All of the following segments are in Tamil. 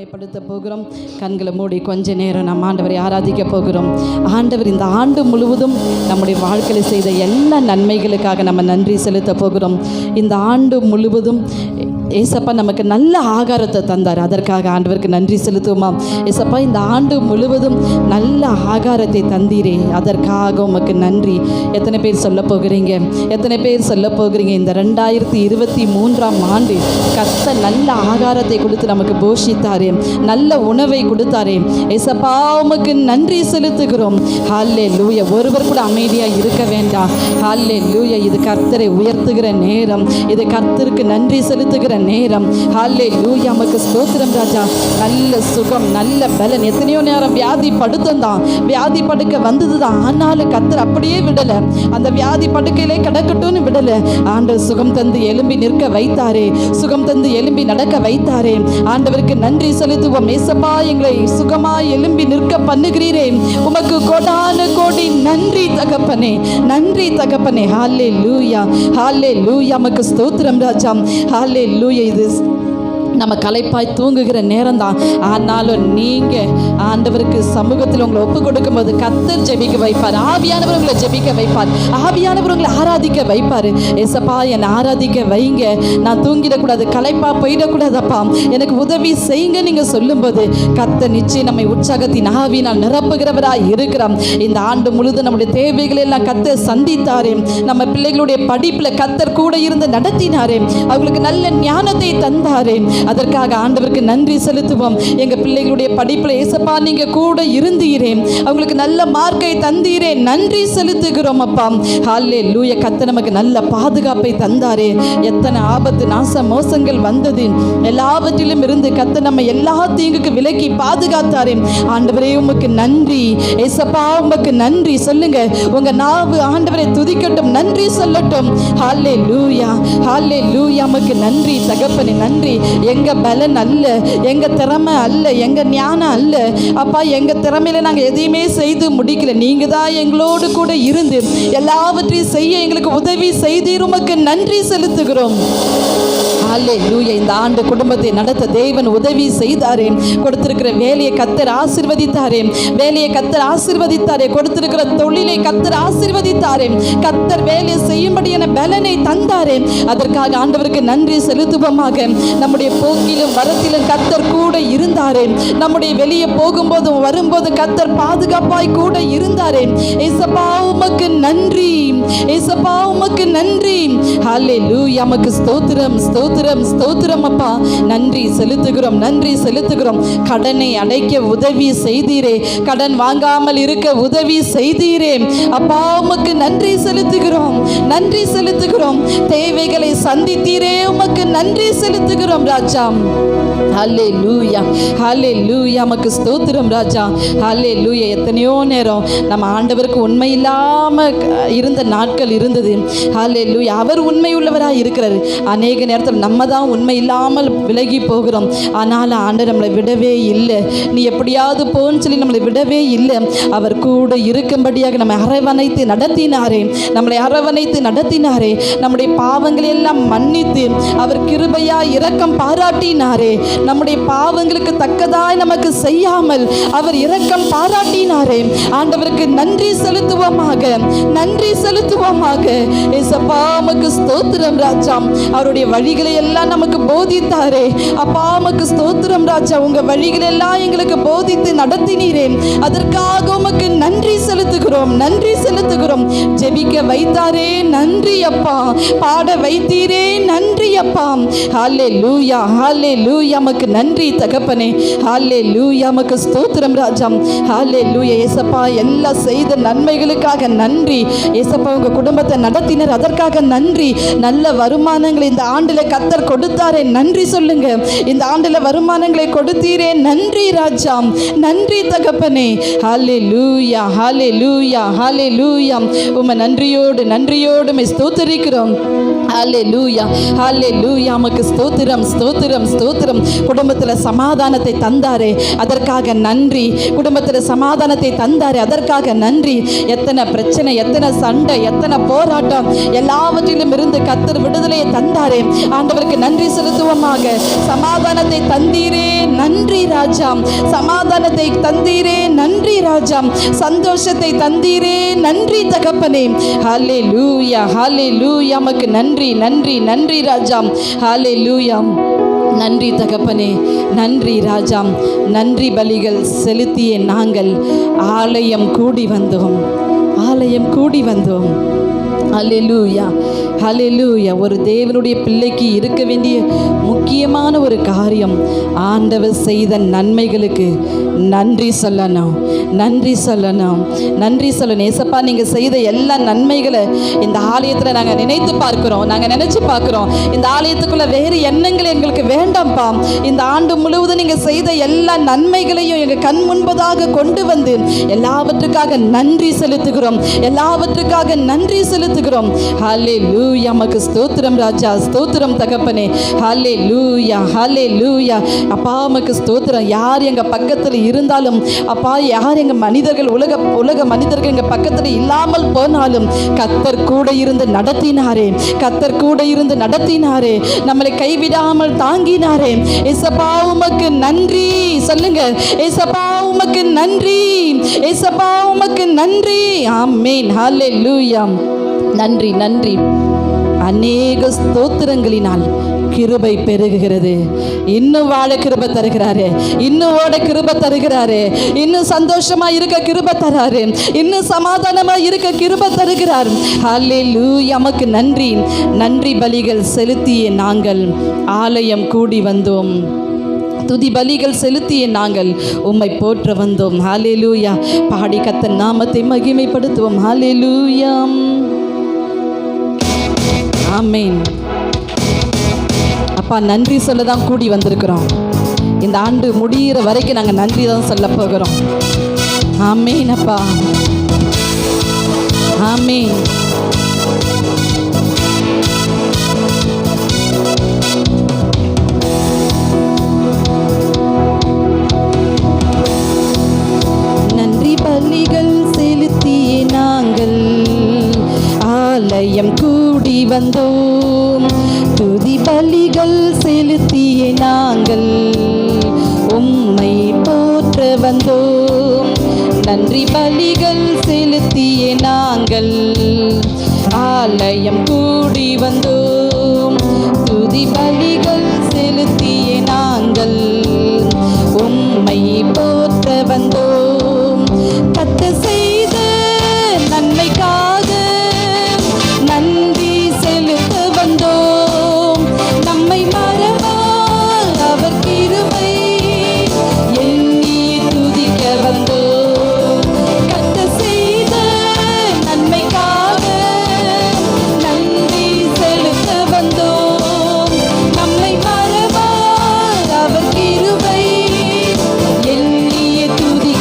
மகிமைப்படுத்த போகிறோம். கண்களை மூடி கொஞ்ச நேரம் நம்ம ஆண்டவரை ஆராதிக்க போகிறோம். ஆண்டவர் இந்த ஆண்டு முழுவதும் நம்முடைய வாழ்க்கையில் செய்த எல்லா நன்மைகளுக்காக நம்ம நன்றி செலுத்த போகிறோம். இந்த ஆண்டு முழுவதும் ஏசப்பா நமக்கு நல்ல ஆகாரத்தை தந்தார். அதற்காக ஆண்டவருக்கு நன்றி செலுத்துவோமா? ஏசப்பா இந்த ஆண்டு முழுவதும் நல்ல ஆகாரத்தை தந்தீரே, அதற்காக உமக்கு நன்றி. எத்தனை பேர் சொல்ல போகிறீங்க? எத்தனை பேர் சொல்ல போகிறீங்க? இந்த 2023ஆம் ஆண்டு கர்த்தர் நல்ல ஆகாரத்தை கொடுத்து நமக்கு போஷித்தாரே, நல்ல உணவை கொடுத்தாரே. ஏசப்பா உமக்கு நன்றி செலுத்துகிறோம். ஹல்லேலூயா. ஒருவர் கூட அமைதியாக இருக்க வேண்டாம். ஹல்லேலூயா. இது கர்த்தரை உயர்த்துகிற நேரம், இது கர்த்தருக்கு நன்றி செலுத்துகிற நேரம். ஹல்லேலூயா. உமக்கு ஸ்தோத்திரம் ராஜா. நல்ல சுகம், நல்ல பலன். எத்தனையோ நேரம் வியாதி படுத்தந்தான், வியாதி படுக்க வந்ததுதான், ஆனாலும் கர்த்தர் அப்படியே விடலை. அந்த வியாதி படுக்கையிலே கிடக்கட்டும்னு விடலை. ஆண்டவர் சுகம் தந்து எலும்பி நிற்க வைத்தாரே, சுகம் தந்து எலும்பி நடக்க வைத்தாரே. ஆண்டவருக்கு நன்றி செலுத்துவோம். ஏசப்பா எங்களை சுகமாய் எலும்பி நிற்க பண்ணுகிறீரே, உமக்கு கோடான கோடி நன்றி தகப்பனே, நன்றி தகப்பனே. ஹல்லேலூயா, ஹல்லேலூயா. உமக்கு ஸ்தோத்திரம் ராஜா. ஹல்லேலூயா. இது நம்ம களைப்பாய் தூங்குகிற நேரம் தான், ஆனாலும் நீங்கள் ஆண்டவருக்கு சமூகத்தில் உங்களை ஒப்பு கொடுக்கும்போது கர்த்தர் ஜெபிக்க வைப்பார். ஆவியானவர் உங்களை ஜெபிக்க வைப்பார். ஆவியானவர் உங்களை ஆராதிக்க வைப்பார். ஏசப்பா என்னை ஆராதிக்க வைங்க, நான் தூங்கிடக்கூடாது, களைப்பா போயிடக்கூடாதப்பா, எனக்கு உதவி செய்யுங்க நீங்கள் சொல்லும்போது கர்த்தர் நிச்சயம் நம்மை உற்சாகத்தின் ஆவியினால் நிரப்புகிறவராக இருக்கிறோம். இந்த ஆண்டு முழுதும் நம்முடைய தேவைகளை எல்லாம் கர்த்தர் சந்தித்தாரே. நம்ம பிள்ளைகளுடைய படிப்பில் கர்த்தர் கூட இருந்து நடத்தினாரே, அவங்களுக்கு நல்ல ஞானத்தை தந்தாரே. அதற்காக ஆண்டவருக்கு நன்றி செலுத்துவோம். எங்கள் பிள்ளைகளுடைய படிப்பில் ஏசப்பா நீங்கள் கூட இருந்தீரே, அவங்களுக்கு நல்ல மார்க்கை தந்தீரே, நன்றி செலுத்துகிறோம் அப்பா. ஹல்லேலூயா. கர்த்தர் நமக்கு நல்ல பாதுகாப்பை தந்தாரே. எத்தனை ஆபத்து நாச மோசங்கள் வந்தது, எல்லாவற்றிலும் இருந்து கர்த்தர் நம்ம எல்லா தீங்குக்கு விலக்கி பாதுகாத்தாரே. ஆண்டவரே உமக்கு நன்றி. ஏசப்பா உமக்கு நன்றி. சொல்லுங்க, உங்க நாவு ஆண்டவரை துதிக்கட்டும், நன்றி சொல்லட்டும். ஹல்லேலூயா, ஹல்லேலூயா. உமக்கு நன்றி தகப்பனே, நன்றி. எங்க பலன் அல்ல, எங்க திறமை அல்ல, எங்க ஞானம் அல்ல அப்பா, எங்க திறமையில நாங்கள் எதையுமே செய்து முடிக்கல. நீங்க தான் எங்களோடு கூட இருந்து எல்லாவற்றையும் செய்ய எங்களுக்கு உதவி செய்தீர். உமக்கு நன்றி செலுத்துகிறோம். ஹல்லேலூயா. இந்த ஆண்டு குடும்பத்தை நடத்த தேவன் உதவி செய்தாரே. கொடுத்திருக்கிற வேலையை கர்த்தர் ஆசீர்வதித்தாரே, வேலையை கர்த்தர் ஆசீர்வதித்தாரே. கொடுத்திருக்கிற தொழிலை கர்த்தர் ஆசீர்வதித்தாரே. கர்த்தர் வேலையை செய்யும்படியான பலனை தந்தாரே. அதற்காக ஆண்டவருக்கு நன்றி செலுத்துவோமாக. நம்முடைய போக்கிலும் வரத்திலும் கர்த்தர் கூட இருந்தாரே. நம்முடைய வெளியே போகும்போதும் வரும்போது கர்த்தர் பாதுகாப்பாய் கூட இருந்தாரே. ஏசப்பா உமக்கு நன்றி, ஏசப்பா உமக்கு நன்றி. ஹல்லேலூயா. உமக்கு ஸ்தோத்திரம், ஸ்தோத்திரம், ஸ்தோத்திரம் அப்பா. நன்றி செலுத்துகிறோம், நன்றி செலுத்துகிறோம். கடனை அடைக்க உதவி செய்தீரே, கடன் வாங்காமல் இருக்க உதவி செய்தீரே அப்பா. உமக்கு நன்றி செலுத்துகிறோம், நன்றி செலுத்துகிறோம். தேவைகளை சந்தித்தீரே, உமக்கு நன்றி செலுத்துகிறோம் ராஜா. ஹல்லேலூயா, ஹல்லேலூயா. உமக்கு ஸ்தோத்திரம் ராஜா. ஹல்லேலூயா. எத்தனையோ நேரம் நம்ம ஆண்டவருக்கு உண்மை இல்லாமல் இருந்த நாட்கள் இருந்தது. ஹல்லேலூயா. அவர் உண்மை உள்ளவராக இருக்கிறார். அநேக நேரத்தில் நம்ம தான் உண்மை இல்லாமல் விலகி போகிறோம். ஆனால் ஆண்டவர் நம்மளை விடவே இல்லை. நீ எப்படியாவது போன்னு சொல்லி நம்மளை விடவே இல்லை. அவர் கூட இருக்கும்படியாக நம்மை அரவணைத்து நடத்தினாரே, நம்மளை அரவணைத்து நடத்தினாரே. நம்முடைய பாவங்களை எல்லாம் மன்னித்து அவர் கிருபையா இரக்கம் பாராட்டினாரே. நம்முடைய பாவங்களுக்கு தக்கதாய் நமக்கு செய்யாமல் அவர் இரக்கம் பாராட்டினாரே. ஆண்டவருக்கு நன்றி செலுத்துவோமாக, நன்றி செலுத்துவோமாக. ஏசப்பா உமக்கு ஸ்தோத்திரம் ராஜா. அவருடைய வழிகளை எல்லாம் நமக்கு போதித்தாரே அப்பா. உமக்கு ஸ்தோத்திரம் ராஜா. உங்க வழிகளை எல்லாம் எங்களுக்கு போதித்து நடத்தினீரே, அதற்காக உமக்கு நன்றி செலுத்துகிறோம், நன்றி செலுத்துகிறோம். ஜெபிக்க வைத்தாரே, நன்றி அப்பா. பாட வைத்தீரே, நன்றி அப்பா. ஹல்லேலூயா, ஹல்லேலூயா. உமக்கு நன்றி தகப்பனே. ஹல்லேலூயா. உமக்கு ஸ்தோத்திரம் ராஜா. ஹல்லேலூயா. ஏசப்பா எல்லா செய்த நன்மைகளுக்காக நன்றி. ஏசப்பா உங்க குடும்பத்தை நடத்தினர், அதற்காக நன்றி. நல்ல வருமானங்களை இந்த ஆண்டுல கர்த்தர் கொடுத்தாரே, நன்றி சொல்லுங்க. இந்த ஆண்டுல வருமானங்களை கொடுத்தீரே, நன்றி ராஜா, நன்றி தகப்பனே. ஹல்லேலூயா, ஹல்லேலூயா, ஹல்லேலூயா. உம்மை நன்றியோடு நன்றியோடு ஸ்தோத்திரிக்கிறோம். ஹல்லேலூயா, ஹல்லேலூயா. உமக்கு ஸ்தோத்திரம், ஸ்தோத்திரம், ஸ்தோத்திரம். குடும்பத்தில் சமாதானத்தை தந்தாரே, அதற்காக நன்றி. குடும்பத்தில் சமாதானத்தை தந்தாரே, அதற்காக நன்றி. எத்தனை பிரச்சனை, எத்தனை சண்டை, எத்தனை போராட்டம், எல்லாவற்றிலும் இருந்து கர்த்தர் விடுதலையை தந்தாரே. ஆண்டவருக்கு நன்றி செலுத்துவோமாக. சமாதானத்தை தந்தீரே, நன்றி ராஜா. சமாதானத்தை தந்தீரே, நன்றி ராஜா. சந்தோஷத்தை தந்தீரே, நன்றி தகப்பனே. ஹல்லேலூயா, ஹல்லேலூயா. உமக்கு நன்றி, நன்றி, நன்றி ராஜா. ஹல்லேலூயா. நன்றி தகப்பனே, நன்றி ராஜா. நன்றி பலிகள் செலுத்திய நாங்கள் ஆலயம் கூடி வந்தோம், ஆலயம் கூடி வந்தோம். ஹல்லேலூயா, ஹல்லேலூயா. ஒரு தேவனுடைய பிள்ளைக்கு இருக்க வேண்டிய முக்கியமான ஒரு காரியம் ஆண்டவர் செய்த நன்மைகளுக்கு நன்றி சொல்லணும், நன்றி சொல்லணும், நன்றி சொல்லணும். ஏசப்பா, நீங்கள் செய்த எல்லா நன்மைகளை இந்த ஆலயத்தில் நாங்கள் நினைத்து பார்க்குறோம், நாங்கள் நினச்சி பார்க்குறோம். இந்த ஆலயத்துக்குள்ளே வேறு எண்ணங்கள் எங்களுக்கு வேண்டாம்ப்பா. இந்த ஆண்டு முழுவதும் நீங்கள் செய்த எல்லா நன்மைகளையும் எங்கள் கண் முன்பதாக கொண்டு வந்து எல்லாவற்றுக்காக நன்றி செலுத்துகிறோம், எல்லாவற்றுக்காக நன்றி செலுத்துகிறோம். ஹல்லேலூயா. உமக்கு ஸ்தோத்திரம் ராஜா, ஸ்தோத்திரம் தகப்பனே. ஹல்லேலூயா, ஹல்லேலூயா. அப்பா உமக்கு ஸ்தோத்திரம். யார் எங்கள் பக்கத்தில் இருந்தாலும் அப்பா, யார் எங்கள் மனிதர்கள், உலக மனிதர்கள் எங்கள் பக்கத்தில் இல்லாமல் போனாலும் கர்த்தர் கூட இருந்து நடத்தினாரே, கர்த்தர் கூட இருந்து நடத்தினாரே, நம்மளை கைவிடாமல் தாங்கினாரே. ஏசப்பா உமக்கு நன்றி சொல்லுங்க. ஏசப்பா உமக்கு நன்றி, ஏசப்பா உமக்கு நன்றி. ஆமென். ஹல்லேலூயா. நன்றி, நன்றி. அநேக ஸ்தோத்திரங்களினால் கிருபை பெருகுகிறது. இன்னும் வாழ கிருபை தருகிறாரு, இன்னும் ஓட கிருபை தருகிறாரு, இன்னும் சந்தோஷமா இருக்க கிருபை தராரு, இன்னும் சமாதானமா இருக்க கிருபை தருகிறார். ஹல்லேலூயா. நமக்கு நன்றி. நன்றி பலிகள் செலுத்திய நாங்கள் ஆலயம் கூடி வந்தோம், துதி பலிகள் செலுத்திய நாங்கள் உம்மை போற்ற வந்தோம். ஹல்லேலூயா. பாடி கர்த்தர் நாமத்தை மகிமைப்படுத்துவோம். ஹல்லேலூயா. ஆமென். அப்பா, நன்றி சொல்ல தான் கூடி வந்திருக்கிறோம். இந்த ஆண்டு முடிகிற வரைக்கும் நாங்கள் நன்றி தான் சொல்ல போகிறோம். ஆமென் அப்பா, ஆமென். நன்றி பலிகள் செலுத்திய நாங்கள் ஆலயம் கூடி வந்தோம், துதி பலிகள் செலுத்திய நாங்கள் உம்மை போற்ற வந்தோம். நன்றி பலிகள் செலுத்திய நாங்கள் ஆலயம் கூடி வந்தோம், துதி பலிகள் செலுத்திய நாங்கள் உம்மை போற்ற வந்தோம். கர்த்தர் செய்த நன்மைக்காக நன்றி செலுத்த வந்தோம். நம்மை மறவால் அவர் கிருபை எண்ணி துதிக்க வந்தோம். கர்த்தர் செய்த நன்மைக்காக நன்றி செலுத்த வந்தோம். நம்மை மறவால் அவர் கிருபை எண்ணி துதிக்க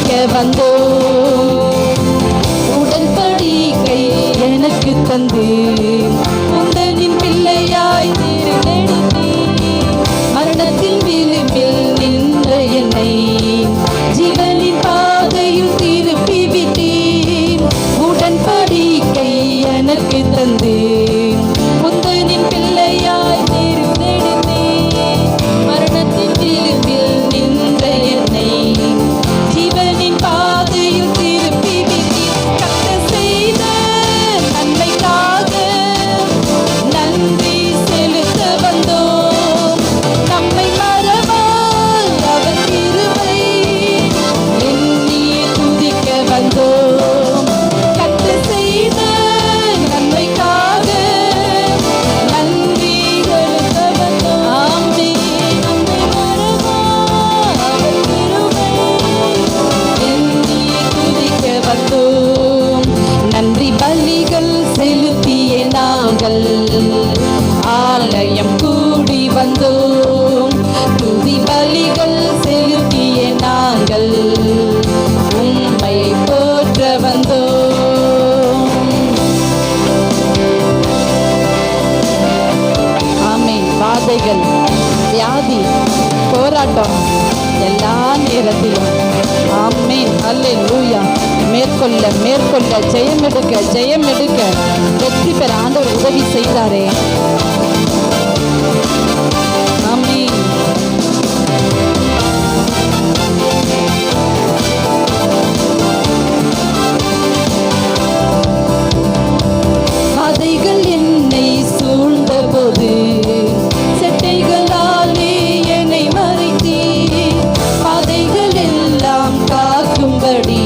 மேற்கொள்ள மேற்கொள்ள ஜெயம் எடுக்க ஜெயம் எடுக்க வெற்றி பெற ஆண்டவர் உதவி செய்தாரே. ஆமென். பாதைகள் என்னை சூழ்ந்த போது செட்டைகளாலே என்னை மறைத்தீர். பாதைகள் எல்லாம் காக்கும்படி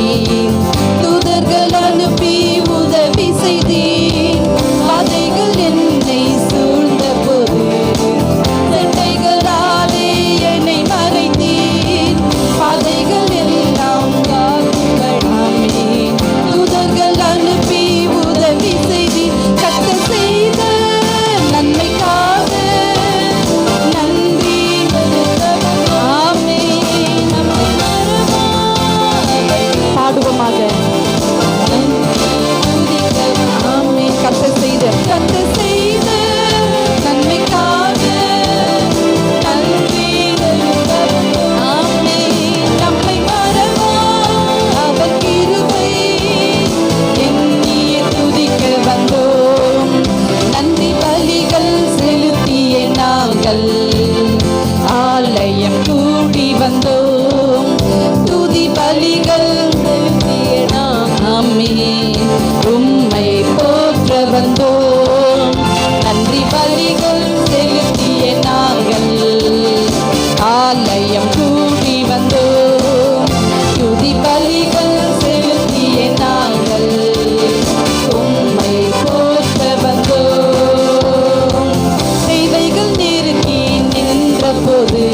தூதர்கள் அனுப்பி உதவி செய்தீர். பாதைகள் என்னை சூழ்ந்த போது செட்டைகளாலே என்னை மறைத்தீர். பாதைகள் எல்லாம் காக்கும்படி தூதர்கள் அனுப்பி உதவி செய்தீர். கர்த்தர் செய்த நன்மைக்காக நன்றி. ஆமென். பாடுவோமாக. ஆமென். கர்த்தர் செய்த நன்மைக்காக நன்றி. ஆமென். நம்மை மறவா அவர் கிருபை எண்ணியே துதிக்க வந்தோம். நன்றி பலிகள் செலுத்திய நாங்கள் ஆலயம் கூடி வந்தோம். துதி பலிகள் செலுத்திய நாமே உம்மை போற்ற வந்தோம். நன்றி பலிகள் செலுத்திய நாங்கள் ஆலயம் கூடி வந்தோம். துதி பலிகள் செலுத்திய நாங்கள் உம்மை போற்ற வந்தோம். தேவைகள் நெருக்கி நின்ற போது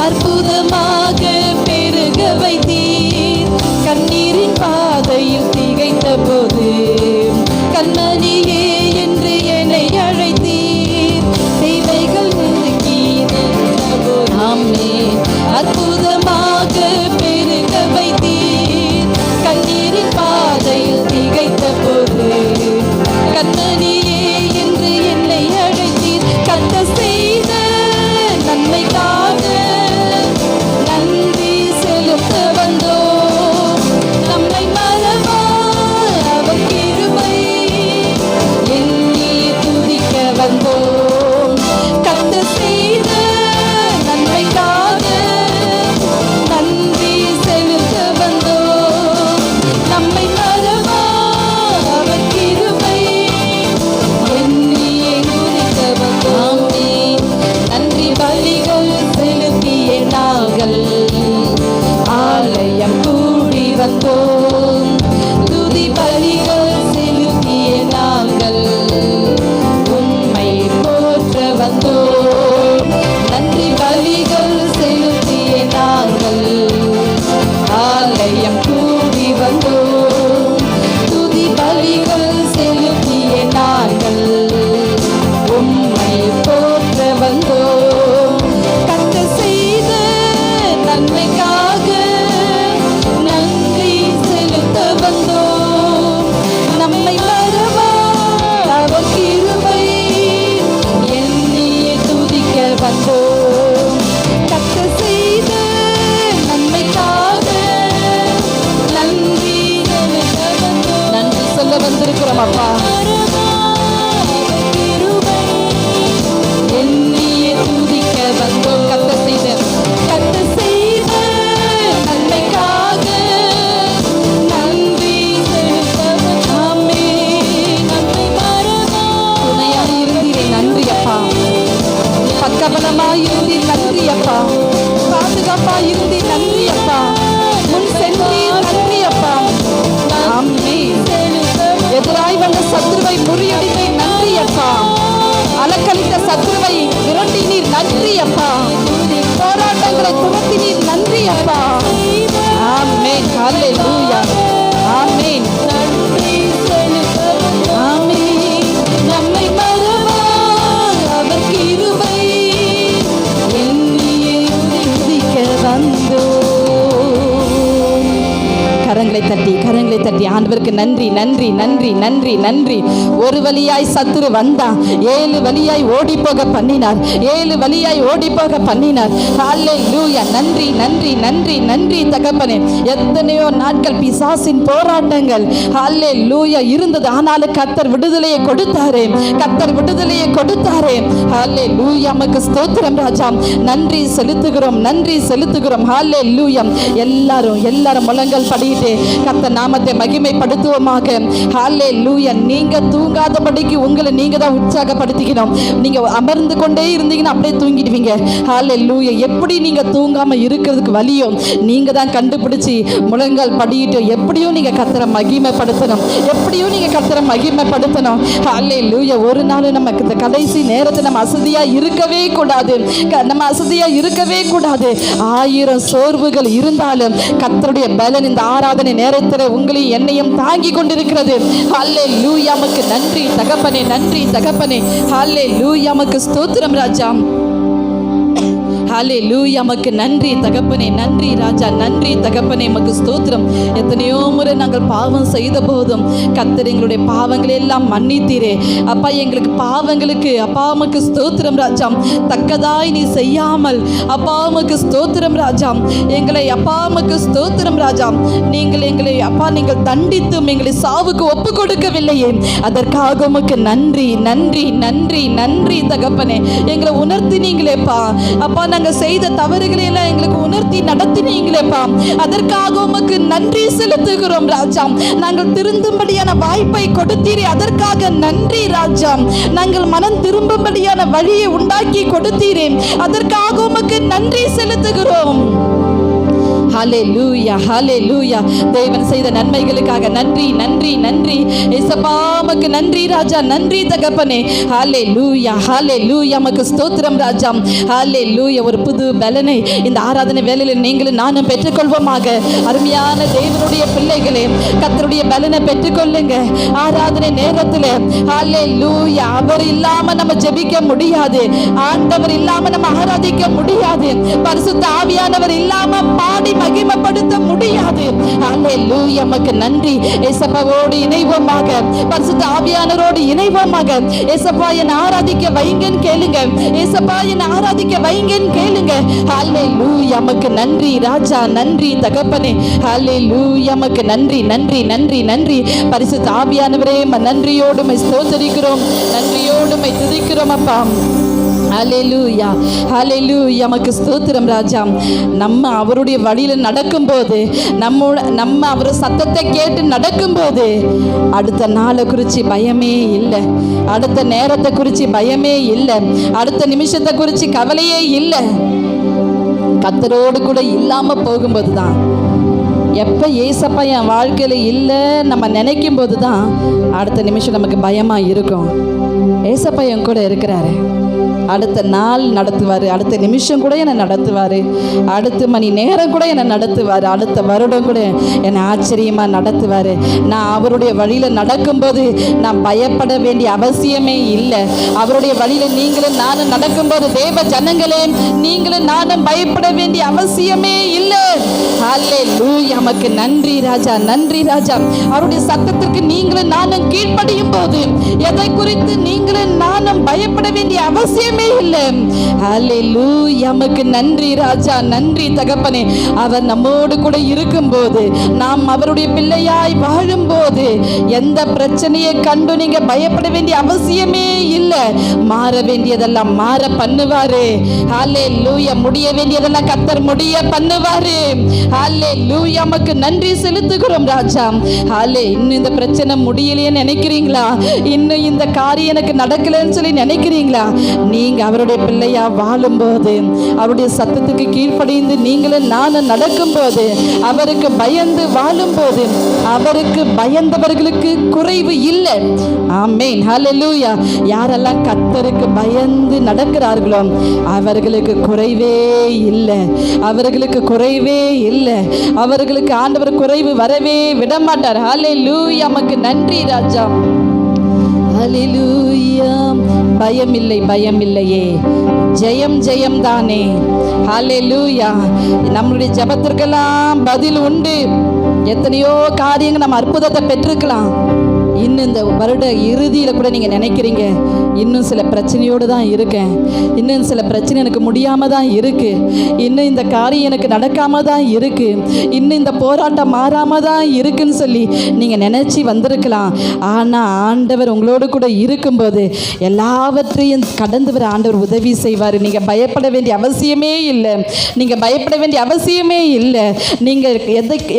அற்புதமாக பெருக வைத்தீர். கண்ணீரின் பாதையில் திகைத்த போது கண்மணியே என்று என்னை அழைத்தீர். தேவைகள் நெருக்கி நின்ற போது ஆமென் அற்புதமாக பெருக வைத்தீர். கண்ணீரின் பாதையில் திகைத்த போது கண்மணியே என்று என்னை அழைத்தீர். கர்த்தர் செய்த நன்மைக்காக நன்றி செலுத்த வந்தோம். நம்மை மறவா அவர் கிருபை எண்ணி துதிக்க வந்தோம். கர்த்தர் செய்த நன்மைக்காக நன்றி செலுத்த வந்தோம். நம்மை மறவா அவர் கிருபை எண்ணியே துதிக்க வந்தோம். நன்றி பலிகள் செலுத்திய நாங்கள் ஆலயம் கூடி வந்தோம். துதி பலிகள் செலுத்திய நாங்கள் உம்மை போற்ற வந்தோம். நன்றி பலிகள் செலுத்திய நாங்கள் ஆலயம் கூடி வந்தோம். துதி பலிகள் செலுத்திய நாங்கள் உம்மை போற்ற வந்தோம். கர்த்தர் செய்த நன்மைக்காக நன்றி செலுத்த வந்தோம். நம்மை மறவா அவர் கிருபை எண்ணியே துதிக்க வந்தோம். கர்த்தர் செய்த நன்மைக்காக நன்றி செலுத்த வந்தோம். நன்றி சொல்ல வந்திருக்கிறோம் அப்பா. எண்ணியே துதிக்க வந்தோம். கர்த்தர் செய்த நன்மைக்காக நன்றி செலுத்த வந்தோம். ஆமென். நம்மை மறவா துணையாய் இருந்தீரே நன்றி அப்பா. பக்கபலமாய் இருந்தீர் நன்றி அப்பா. பாதுகாப்பாய் இருந்தீர் நன்றி அப்பா. முன் சென்றீர் நன்றி அப்பா. ஆமென். எதிராய் வந்த கரங்களை தட்டி ஆண்டவருக்கு நன்றி நன்றி நன்றி நன்றி நன்றி. ஒரு வழியாய் சத்துரு வந்தான், 7 வழியாய் ஓடி போக பண்ணினார், 7 வழியாய் ஓடி போக பண்ணினார். ஹல்லேலூயா. நன்றி நன்றி நன்றி நன்றி தகப்பனே. எத்தனையோ நாட்கள் பிசாசின் போராட்டங்கள் ஹல்லேலூயா இருந்தது. ஆனாலும் கர்த்தர் விடுதலையை கொடுத்தாரே, கர்த்தர் விடுதலையை கொடுத்தாரே. ஹல்லேலூயா. உமக்கு ஸ்தோத்திரம் ராஜா. நன்றி செலுத்துகிறோம், நன்றி செலுத்துகிறோம். ஹல்லேலூயா. எல்லாரும் முழங்கல் படியிட்டு கர்த்தர் நாமத்தை மகிமைப்படுத்துவோமாக. ஹல்லேலூயா. நீங்க தூங்காதபடிக்கு உங்களை நீங்க தான் உற்சாகப்படுத்திக்கணும். நீங்க அமர்ந்து கொண்டே இருந்தீங்கன்னா அப்படியே தூங்கிடுவீங்க. ஹல்லேலூயா. எப்படி நீங்க தூங்காம இருக்கிறதுக்கு வழியோ நீங்க தான் கண்டுபிடிச்சி முழங்கல் படியிட்டு எப்படியும் நீங்க கர்த்தரை மகிமைப்படுத்தணும், எப்படியும் நீங்க கர்த்தரை மகிமைப்படுத்தணும். ஹல்லேலூயா. ஒரு நாள் நமக்கு இந்த கடைசி நேரத்தை நம்ம அசதியா இருக்கவே கூடாது, நம்ம அசதியா இருக்கவே கூடாது. 1000 சோர்வுகள் இருந்தாலும் கர்த்தருடைய பலன் இந்த ஆராதனை நேரத்தில் உங்களையும் என்னையும் தாங்கி கொண்டிருக்கிறது. ஹல்லேலூயா. உமக்கு நன்றி தகப்பனே, நன்றி தகப்பனே. ஹல்லேலூயா. உமக்கு ஸ்தோத்திரம் ராஜா. ஹல்லேலூயா. உமக்கு நன்றி தகப்பனே, நன்றி ராஜா, நன்றி தகப்பனே. உமக்கு ஸ்தோத்திரம். எத்தனையோ முறை நாங்கள் பாவம் செய்த போதும் கர்த்தர் எங்களுடைய பாவங்களை எல்லாம் மன்னித்தீரே அப்பா. எங்களுக்கு பாவங்களுக்கு அப்பா உமக்கு ஸ்தோத்திரம் ராஜா. தக்கதாய் நீ செய்யாமல் அப்பா உமக்கு ஸ்தோத்திரம் ராஜா. எங்களை அப்பா உமக்கு ஸ்தோத்திரம் ராஜா. நீங்கள் எங்களை அப்பா நீங்கள் தண்டித்தும் எங்களை சாவுக்கு ஒப்பு கொடுக்கவில்லையே, அதற்காக உமக்கு நன்றி நன்றி நன்றி நன்றி தகப்பனே. எங்களை உணர்த்தினீங்களேப்பா அப்பா. நாங்கள் செய்த தவறுகளை எல்லாம் எங்களுக்கு உணர்த்தி நடத்தினீங்களேப்பா, அதற்காக உமக்கு நன்றி செலுத்துகிறோம் ராஜா. நாங்கள் திருந்தும்படியான வாய்ப்பை கொடுத்தீரே, அதற்காக நன்றி ராஜா. நாங்கள் மனம் திரும்பும்படியான வழியை உண்டாக்கி கொடுத்தீரே, அதற்காக உமக்கு நன்றி செலுத்துகிறோம். ஹல்லேலூயா. ஹல்லேலூயா. தேவன் செய்த நன்மைகளுக்காக நன்றி நன்றி நன்றி இயேசப்பா. உமக்கு நன்றி ராஜா, நன்றி தகப்பனே. ஹல்லேலூயா. ஹல்லேலூயா. உமக்கு ஸ்தோத்திரம் ராஜா. ஹல்லேலூயா. ஒரு புது பலனை இந்த ஆராதனை வேளையில் நீங்களும் நானும் பெற்றுக்கொள்வோமாக. அருமையான தேவனுடைய பிள்ளைகளே, கர்த்தருடைய பலனை பெற்றுக்கொள்ளுங்க ஆராதனை நேரத்தில். ஹல்லேலூயா. அவர் இல்லாம நம்ம ஜெபிக்க முடியாது, ஆண்டவர் இல்லாம நம்ம ஆராதிக்க முடியாது, பரிசுத்த ஆவியானவர் இல்லாம பாடி மகிமைப்படுத்த முடியாது. ஹல்லேலூயா. உமக்கு நன்றி இயேசப்பாவோடு இணைவோமாக, பரிசுத்த ஆவியானவரோடு இணைவோமாக. இயேசப்பா என்னை ஆராதிக்க வைங்கன்னு கேளுங்க, இயேசப்பா என்னை ஆராதிக்க வைங்கன்னு கேளுங்க. ஹல்லேலூயா. உமக்கு நன்றி ராஜா, நன்றி தகப்பனே. ஹல்லேலூயா. உமக்கு நன்றி நன்றி நன்றி நன்றி. பரிசுத்த ஆவியானவரே நன்றியோடு ஸ்தோத்திரிக்கிறோம், நன்றியோடு துதிக்கிறோம் அப்பா. ஹல்லேலூயா. ஹல்லேலூயா. உமக்கு ஸ்தோத்திரம் ராஜா. நம்ம அவருடைய வழியில் நடக்கும்போது, நம்ம அவர் சத்தத்தை கேட்டு நடக்கும்போது அடுத்த நாளை குறித்து பயமே இல்லை, அடுத்த நேரத்தை குறித்து பயமே இல்லை, அடுத்த நிமிஷத்தை குறித்து கவலையே இல்லை. கர்த்தரோடு கூட இல்லாமல் போகும்போது தான், எப்போ ஏசப்பா என் வாழ்க்கையில் இல்லை நம்ம நினைக்கும் போது தான் அடுத்த நிமிஷம் நமக்கு பயமாக இருக்கும். ஏசப்பா என் கூட இருக்கிறாரு, அடுத்த நாள் நடத்துவார், அடுத்த நிமிஷம் கூட என்னை நடத்துவார், அடுத்த மணி நேரம் கூட என்னை நடத்துவார், அடுத்த வருடம் கூட என்னை ஆச்சரியமாக நடத்துவார். நான் அவருடைய வழியில் நடக்கும்போது நான் பயப்பட வேண்டிய அவசியமே இல்லை. அவருடைய வழியில் நீங்களும் நானும் நடக்கும்போது தேவ ஜனங்களே, நீங்களும் நானும் பயப்பட வேண்டிய அவசியமே இல்லை. ஹல்லேலூயா. நமக்கு நன்றி ராஜா, நன்றி ராஜா. அவருடைய சத்தத்திற்கு நீங்களும் நானும் கீழ்ப்படியும் போது எதை குறித்து நீங்களும் நானும் பயப்பட வேண்டிய அவசியமே இல்லை. ஹல்லேலூயா. நமக்கு நன்றி ராஜா, நன்றி தகப்பனே. அவர் நம்மோடு கூட இருக்கும்போது, நாம் அவருடைய பிள்ளையாய் வாழும்போது எந்த பிரச்சனையை கண்டு நீங்க பயப்பட வேண்டிய அவசியமே இல்லை. மாற வேண்டியதெல்லாம் மாற பண்ணுவாரு. ஹல்லேலூயா. முடிய வேண்டியதெல்லாம் கர்த்தர் முடிய பண்ணுவாரு. ஹல்லேலூயா. நமக்கு நன்றி செலுத்துகிறோம் ராஜா. இன்னும் இந்த பிரச்சனை முடியலையேன்னு நினைக்கிறீங்களா? இன்னும் இந்த காரியம் எனக்கு நடக்கலன்னு சொல்லி நினைக்கிறீங்களா? நீங்க அவருடைய பிள்ளையா வாழும்போது, அவருடைய சத்தத்துக்கு கீழ்ப்படிந்து நீங்களும் நானும் நடக்கும்போது, அவருக்கு பயந்து வாழும்போது, அவருக்கு பயந்தவர்களுக்கு குறைவு இல்லை. ஆமென். ஹல்லேலூயா. யாரெல்லாம் கர்த்தருக்கு பயந்து நடக்கிறார்களோ அவர்களுக்கு குறைவே இல்லை, அவர்களுக்கு குறைவே இல்லை, அவர்களுக்கு ஆண்டவர் குறைவு வரவே விட மாட்டார். ஹல்லேலூயா. நமக்கு நன்றி ராஜா. ஹல்லேலூயா. பயமில்லை, பயமில்லையே, ஜெயம் ஜெயம் தானே. ஹல்லேலூயா. நம்மளுடைய ஜெபத்திற்கெல்லாம் பதில் உண்டு. எத்தனையோ காரியங்கள் நம்ம அற்புதத்தை பெற்றிருக்கலாம். இன்னும் இந்த வருட இறுதியில் கூட நீங்கள் நினைக்கிறீங்க, இன்னும் சில பிரச்சனையோடு தான் இருக்கேன், இன்னும் சில பிரச்சனை எனக்கு முடியாமல் தான் இருக்குது, இன்னும் இந்த காரியம் எனக்கு நடக்காமல் தான் இருக்குது, இன்னும் இந்த போராட்டம் மாறாமல் தான் இருக்குன்னு சொல்லி நீங்கள் நினச்சி வந்திருக்கலாம். ஆனால் ஆண்டவர் உங்களோடு கூட இருக்கும்போது எல்லாவற்றையும் கடந்து வர ஆண்டவர் உதவி செய்வார். நீங்கள் பயப்பட வேண்டிய அவசியமே இல்லை. நீங்கள் பயப்பட வேண்டிய அவசியமே இல்லை. நீங்கள்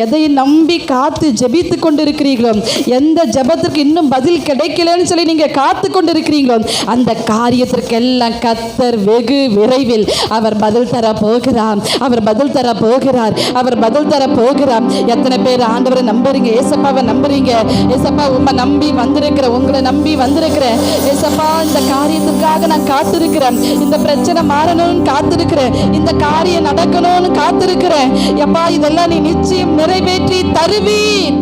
எதை நம்பி காத்து ஜெபித்து கொண்டு இருக்கிறீர்களோ, எந்த ஜெபத்திற்கு இன்னும் பதில் கிடைக்கலன்னு சொல்லி நீங்கள் காத்து கொண்டு இருக்கிறீங்களோ, அந்த காரியத்திற்கெல்லாம் கர்த்தர் வெகு விரைவில் அவர் பதில் தர போகிறார். அவர் பதில் தர போகிறார். அவர் பதில் தர போகிறார். எத்தனை பேர் ஆண்டவரை நம்புறீங்க? ஏசப்பாவை நம்புறீங்க? ஏசப்பா உண்மை நம்பி வந்திருக்கிறேன், உங்களை நம்பி வந்திருக்கிறேன். ஏசப்பா இந்த காரியத்துக்காக நான் காத்திருக்கிறேன், இந்த பிரச்சனை மாறணும்னு காத்திருக்கிறேன், இந்த காரியம் நடக்கணும்னு காத்திருக்கிறேன். எப்பா இதெல்லாம் நீ நிச்சயம் நிறைவேற்றி தருவீர்.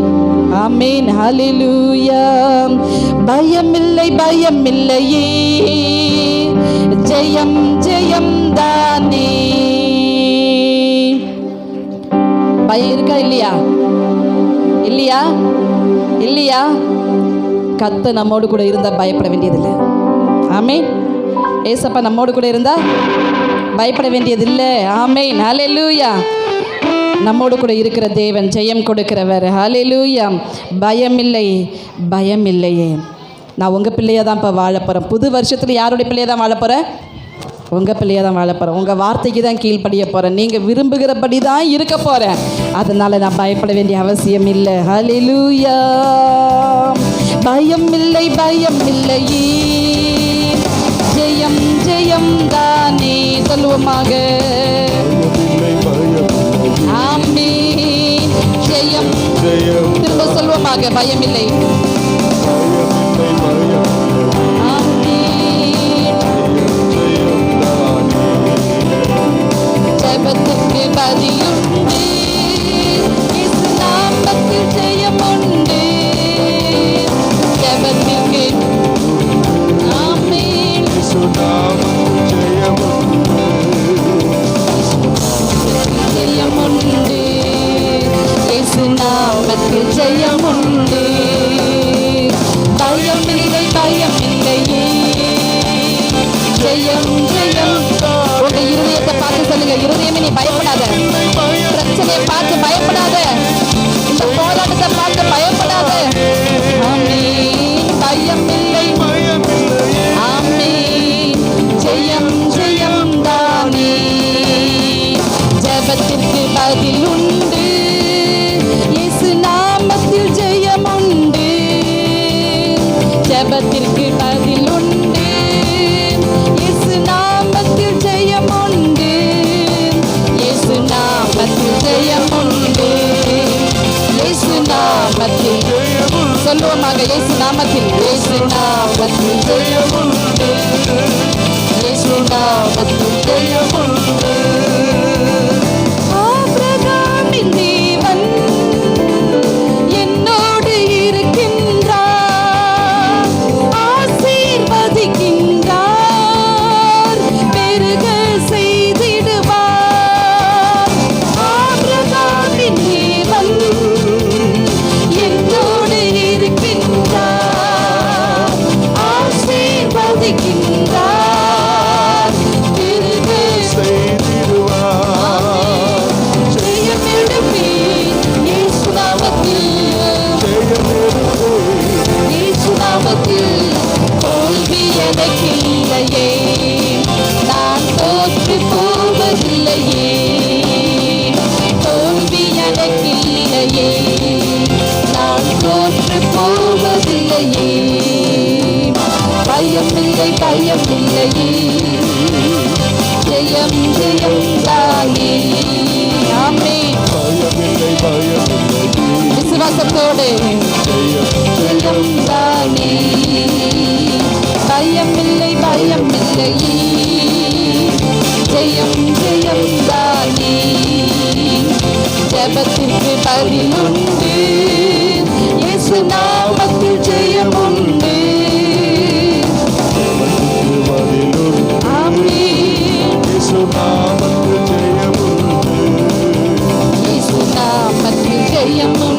ஆமென். ஹல்லேலூயா. பயமில்லை பயமில்லையே, ஜெயம் ஜெயம் தானே. பயம் இருக்கா இல்லையா? இல்லையா? இல்லையா? கர்த்தர் நம்மோடு கூட இருந்தா பயப்பட வேண்டியதில்லை. ஆமென். ஏசப்பா நம்மோடு கூட இருந்தா பயப்பட வேண்டியதில்லை. ஆமென். ஹல்லேலூயா. நம்மோடு கூட இருக்கிற தேவன் ஜெயம் கொடுக்கிறவர். ஹல்லேலூயா. பயமில்லை பயமில்லையே. நான் உங்கள் பிள்ளையாக தான் இப்போ வாழ போகிறேன். புது வருஷத்தில் யாருடைய பிள்ளையாக தான் வாழ போகிறேன்? உங்கள் பிள்ளையாக தான் வாழ போகிறேன். உங்கள் வார்த்தைக்கு தான் கீழ்ப்படிய போகிறேன். நீங்கள் விரும்புகிறபடி தான் இருக்க போகிறேன். அதனால் நான் பயப்பட வேண்டிய அவசியம் இல்லை. ஹல்லேலூயா. பயமில்லை பயமில்லையே, ஜெயம் ஜெயம் தானே. சொல்லுவோமாக. ஆமென். ஜெயம் ஜெயம். திரும்ப சொல்வோமாக. பயமில்லை. ஜெபத்துக்கு பதிலுண்டு, இயேசு நாமத்தில் ஜெயம் உண்டு. ஜெபத்துக்கு ஆமென். இயேசு நாமத்தில் ஜெயம் உண்டு. ஜெயம் உண்டு. இயேசு நாமத்தில் ஜெயம் உண்டு. பயமில்லை பயமில்லையே, ஜெயம் ஜெயம். உங்க இருதயத்தை பார்த்து சொல்லுங்க. இருதயமே நீ பயப்படாத. பிரச்சனையை பார்த்து பயப்படாத. இந்த போராட்டத்தை பார்த்து பயப்படாத. ஆமென். பயமில்லை. ஆமென். ஜெயம் ஜெயம் தானே. ஜெபத்திற்கு பதில் உண்டு, இயேசு நாமத்தில் ஜெயம் உண்டு. ஜெபத்திற்கு பதில் உண்டு, இயேசு நாமத்தில் ஜெயம் உண்டு. இயேசு நாமத்தில் ஜெயம் உண்டு. இயேசு நாமத்தில் சொல்லுவோமாக. இயேசு நாமத்தில். இயேசு நாமத்தில் ஜெயம் உண்டு. இயேசு நாமத்தில் ஜெயம் உண்டு. ஆபிரகாமின் தேவன் என்னோடு இருக்கின்றார், ஆசீர்வதிக்கின்றார், பெருக செய்திடுவார். ஆபிரகாமின் தேவன் என்னோடு இருக்கின்றார், ஆசீர்வதிக்கின்றார், பெருக செய்திடுவார். ஜெயம் எடுப்பேன் இயேசு நாமத்தில். இயேசு நாமத்தில். தோல்வி எனக்கில்லையே, நான் தோற்று போவதில்லையே. தோல்வி எனக்கில்லையே, நான் தோற்று போவதில்லையே. பயமில்லை பயமில்லையே, ஜெயம் ஜெயம் தானே. ஆமென். பயமில்லை பயமில்லை. விசுவாசத்தோடு ஜெயம் தானே. பயமில்லை பயமில்லையே, ஜெயம் ஜெயம் தானே. ஜெபத்திற்கு பதில் உண்டு, இயேசு நாமத்தில் ஜெயம் உண்டு. ஆமென். இயேசு நாமத்தில் ஜெயம் உண்டு. இயேசு நாமத்தில் ஜெயம் உண்டு.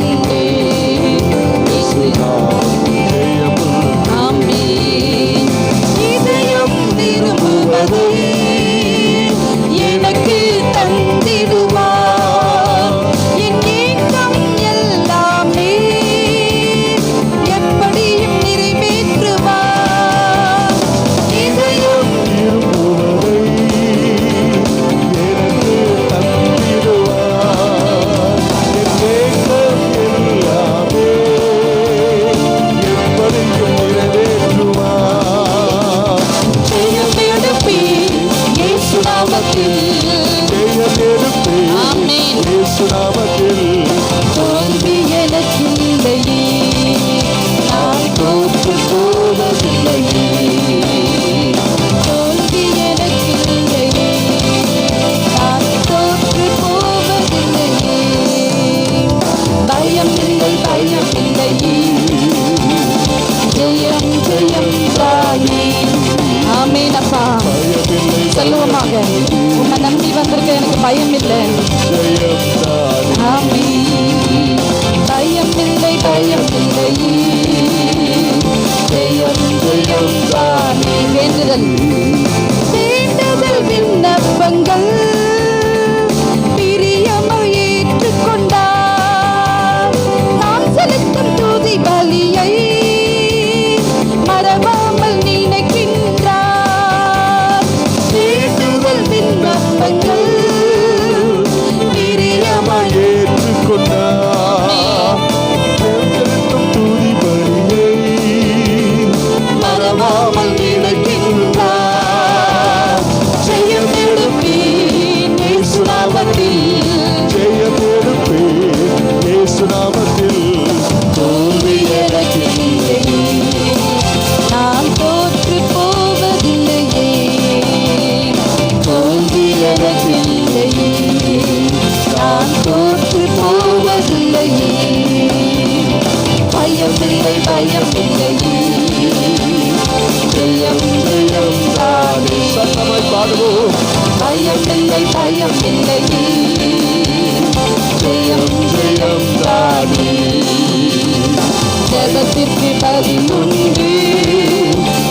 ஜெபத்திற்கு பதில் உண்டு,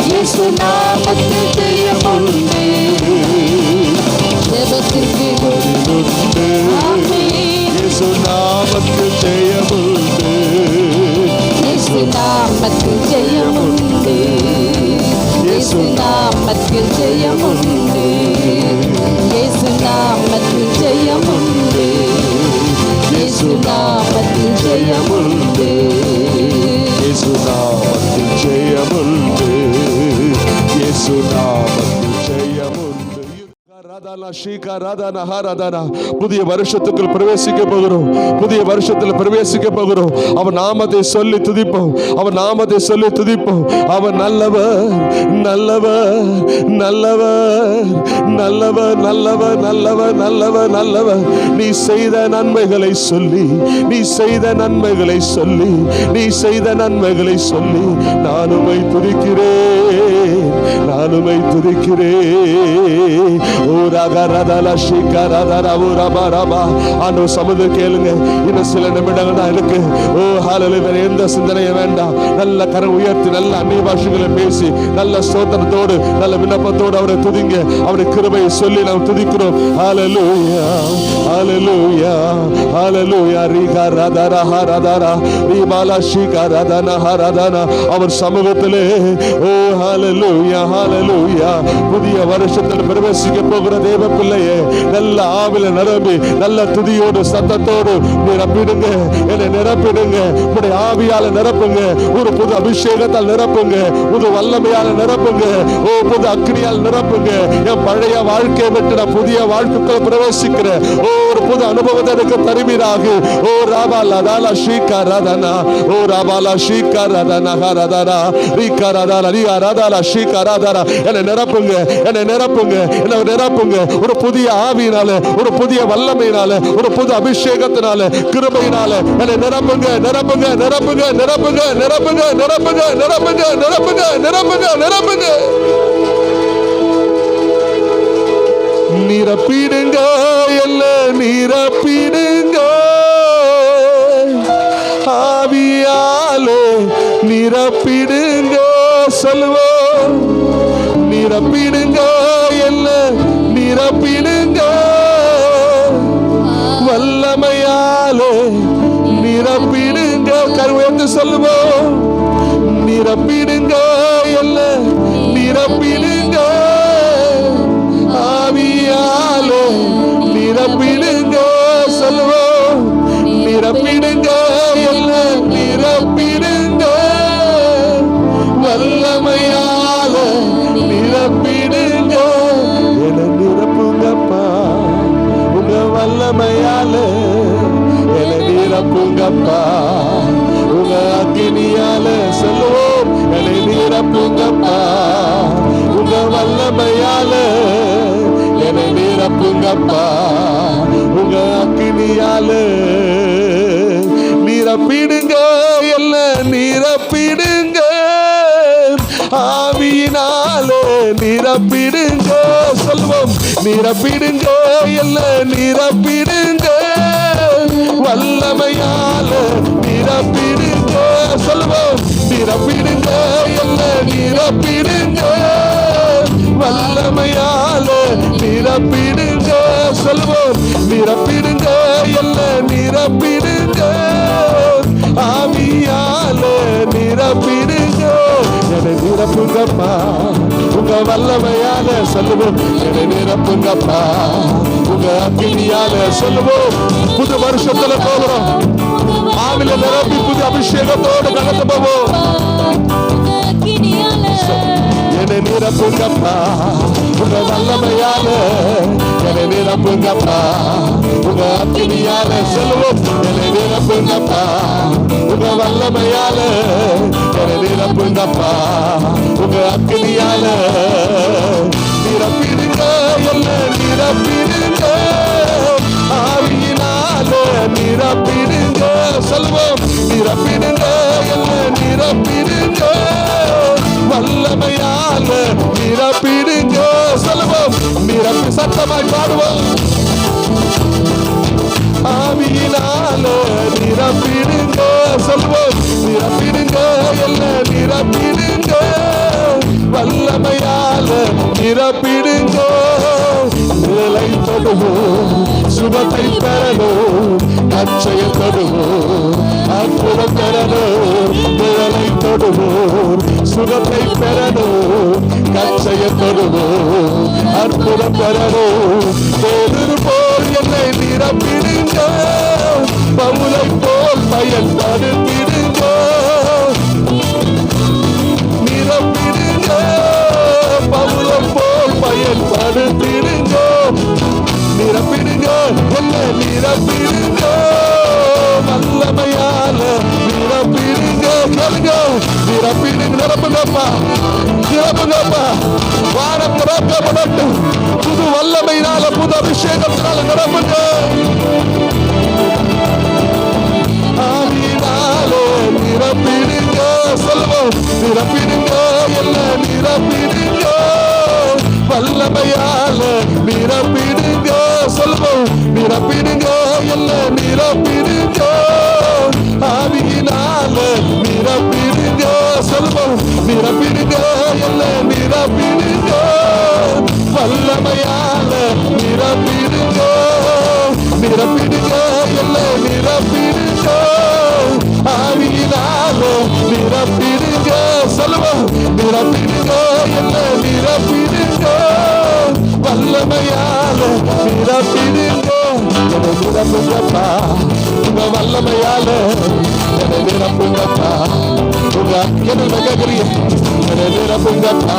இயேசு நாமத்தில் ஜெயம் உண்டு. ஜெபத்திற்கு பதில் உண்டு, இயேசு நாமத்தில் ஜெயம் உண்டு. இயேசு நாமத்தில் ஜெயம் உண்டு, இயேசு நாமத்தில் ஜெயம் உண்டு. இயேசு நாமத்தில் ஜெயம் உண்டு, இயேசு நாமத்தில் ஜெயம் உண்டு. இயேசு நாமத்தில் ஜெயம் உண்டு, இயேசு நாமத்தில் ஜெயம் உண்டு. புதிய வருஷத்துக்குள் பிரவேசிக்க போகிறோம், புதிய வருஷத்தில் பிரவேசிக்க போகிறோம். அவர் நாமத்தை சொல்லி துதிப்போம், அவர் நாமத்தை சொல்லி துதிப்போம். அவர் நல்லவர் நல்லவர் நல்லவர் நல்லவர் நல்லவர் நல்லவர் நல்லவர் நல்லவர். நீ செய்த நன்மைகளை சொல்லி, நீ செய்த நன்மைகளை சொல்லி, நீ செய்த நன்மைகளை சொல்லி நானுமை துதிக்கிறேன், நானுமை துதிக்கிறேன். சமுதிர கேளுங்க, இன்னும் சில நிமிடங்கள் தான் இருக்கு. ஓ ஹalleluya, வேற எந்த சிந்தனையும் வேண்டாம். நல்ல கரம் உயர்த்தி நல்ல அந்நிய பாஷைகளை பேசி நல்ல ஸ்தோத்திரத்தோடு நல்ல விண்ணப்பத்தோடு அவரை துதிங்க. அவருடைய கிருபையை சொல்லி நாம் துதிக்கிறோம். ஹalleluya ஹalleluya ஹalleluya. ரீகா ரதரா ஹரதரா ரீமாலா ஷீகா ரதனா ஹரதனா. அவர் சமூகத்திலே ஓ ஹalleluya ஹalleluya. புதிய வருஷத்தில் பிரவேசிக்க போகிற தேவ பிள்ளையே, நல்ல ஆவில நிரம்பி நல்ல துதியோடு சத்தத்தோடு நிரப்பிடுங்க, என்னை நிரப்பிடுங்க. உடைய ஆவியால நிரப்புங்க, ஒரு புது அபிஷேகத்தால் நிரப்புங்க, புது வல்லமையால நிரப்புங்க, ஓ புது அக்னியால் நிரப்புங்க. என் பழைய வாழ்க்கையை விட்டு நான் புதிய வாழ்க்கைக்குள்ள பிரவேசிக்கிறேன். ஓ ஒரு புது அனுபவத்தை எனக்கு தருவீராக. ஓ ராபாலா தாலா ஸ்ரீகாராதனா, ஓ ராபாலா ஸ்ரீகாராதனா ஹரதரா ரீகாராதனா ரீகாராதனா ஸ்ரீகாராதனா. என்னை நிரப்புங்க, என்னை நிரப்புங்க, என்னை நிரப்புங்க. ஒரு புதிய ஆவியினால, ஒரு புதிய வல்லமையினால, ஒரு புது அபிஷேகத்தினால, கிருபையினால என்னை நிரப்புங்க, நிரப்புங்க, நிரப்புங்க, நிரப்புங்க, நிரப்புங்க, நிரப்புங்க, நிரப்புங்க, நிரப்புங்க, நிரப்புங்க, நிரப்புங்க. நிரப்பிடுங்க, எல்லாம் நிரப்பிடுங்க, ஆவியாலே நிரப்பிடுங்க. சொல்லுவோம், நிரப்பிடுங்க, எல்லாம் நிரப்பிடுங்க, வல்லமையாலே நிரப்பிடுங்க. கருவேத்து சொல்லுவோம், நிரப்பிடுங்க, எல்லாம் நிரப்பிடுங்க, ஆவியாலே நிரப்பிடுங்க. சொல்லுவோம், நிரப்பிடுங்க, எல்லாம் நிரப்பிடுங்க, வல்லமையால நிரப்பிடுங்க. என்னை நிரப்புங்கப்பா, உங்க வல்லமையால என்னை நிரப்புங்கப்பா, உங்க அக்கினியால. சொல்லுவோம், என்னை நிரப்புங்கப்பா, உங்க வல்லமையால என்னை நிரப்புங்கப்பா, உங்க அக்கினியால. நிரப்பிடுங்க, எல்லாம் நிரப்பிடுங்க, ஆவியினாலே நிரப்பிடுங்க. சொல்வோம், நிரப்பிடுங்க, எல்லாம் நிரப்பிடுங்க, வல்லமையால நிரப்பிடுங்க. சொல்வோம், நிரப்பிடுங்க, எல்லாம் நிரப்பிடுங்க, வல்லமையால நிரப்பிடுங்க. சொல்வோம், நிரப்பிடுங்க, எல்லாம் நிரப்பிடுங்க, ஆவியால நிரப்பிடுங்க. என்னை நிரப்புங்கப்பா, உங்க வல்லமையால. சொல்லுவோம், என்னை நிரப்புங்கப்பா, உங்க அக்கினியால. சொல்லுவோம், புது வருஷத்துல போகிறோம், ஆவில நிரப்பி புது அபிஷேகத்தோடு கடந்து போவோம். என்னை நிரப்புங்கப்பா, உங்க வல்லமையால என்னை நிரப்புங்கப்பா, உங்க அக்கினியால. சொல்லுவோம், என்னை நிரப்புங்கப்பா, உங்க வல்லமையால என்னை நிரப்புங்கப்பா, உங்க அக்கினியால. நிரப்பிடுங்க, எல்லாம் நிரப்பிடுங்க, ஆவியினால நிரப்பிடுங்க. சொல்லுவோம், நிரப்பிடுங்க, எல்லாம் நிரப்பிடுங்க, வல்லமையால நிரப்பிடுங்க. சொல்லுவோம், நிரப்பி சத்தமாய் பாடுவோம். ஆவியினால நிரப்பிடுங்க. சொல்லுவோம், நிரப்பிடுங்க, என்ன நிரப்பிடுங்க, வல்லமையால நிரப்பிடுங்க. நிழலை தொடுவோம், சுகத்தை பெறணும், அச்சய தொடுவோம், அற்புதம் பெறணும். நிழலை தொடுவோம், சுகத்தை பெறணும், கச்சைய தொடுவோம், அற்புதம் பெறணும். பேதுரு போல் என்னை நிரப்பிடுங்க, பவுலை போல் பயன்படுத்திடுங்க. நிரப்பிடுங்க, பவுலை போல் பயன்படுத்திடுங்க. நிரப்பிடுங்க, என்னை நிரப்பிடுங்க, வல்லமையால நிரப்பிடுங்க. கேளுங்க, நிரப்பிடுங்க. நிரப்புங்கப்பா, நிரப்புங்கப்பா. வானம் நிரப்பப்படட்டும், புது வல்லமையினால, புது அபிஷேகத்தினால நிரப்புங்க. ஆவியினாலே நிரப்பிடுங்க. சொல்லுவோம், நிரப்பிடுங்க, எல்லாம் நிரப்பிடுங்க, வல்லமையால நிரப்பிடுங்க. சொல்லுவோம், நிரப்பிடுங்க, எல்லாம் நிரப்பிடுங்க, ஆவியினால நிரப்பிடுங்க. சொல்லுவோம், நிரப்பிடுங்க, எல்லாம் நிரப்பிடுங்க, வல்லமையால நிரப்பிடுங்க. நிரப்பிடுங்க, எல்லாம் நிரப்பிடுங்க, ஆவியினால நிரப்பிடுங்க. சொல்லுவோம், நிரப்பிடுங்க, எல்லாம் நிரப்பிடுங்க, வல்லமையால நிரப்பிடுங்க. என்னை நிரப்புங்கப்பா, உங்க வல்லமையால என்னை நிரப்புங்கப்பா. உங்க என்ன கேட்கறீங்க? என்னை நிரப்புங்கப்பா,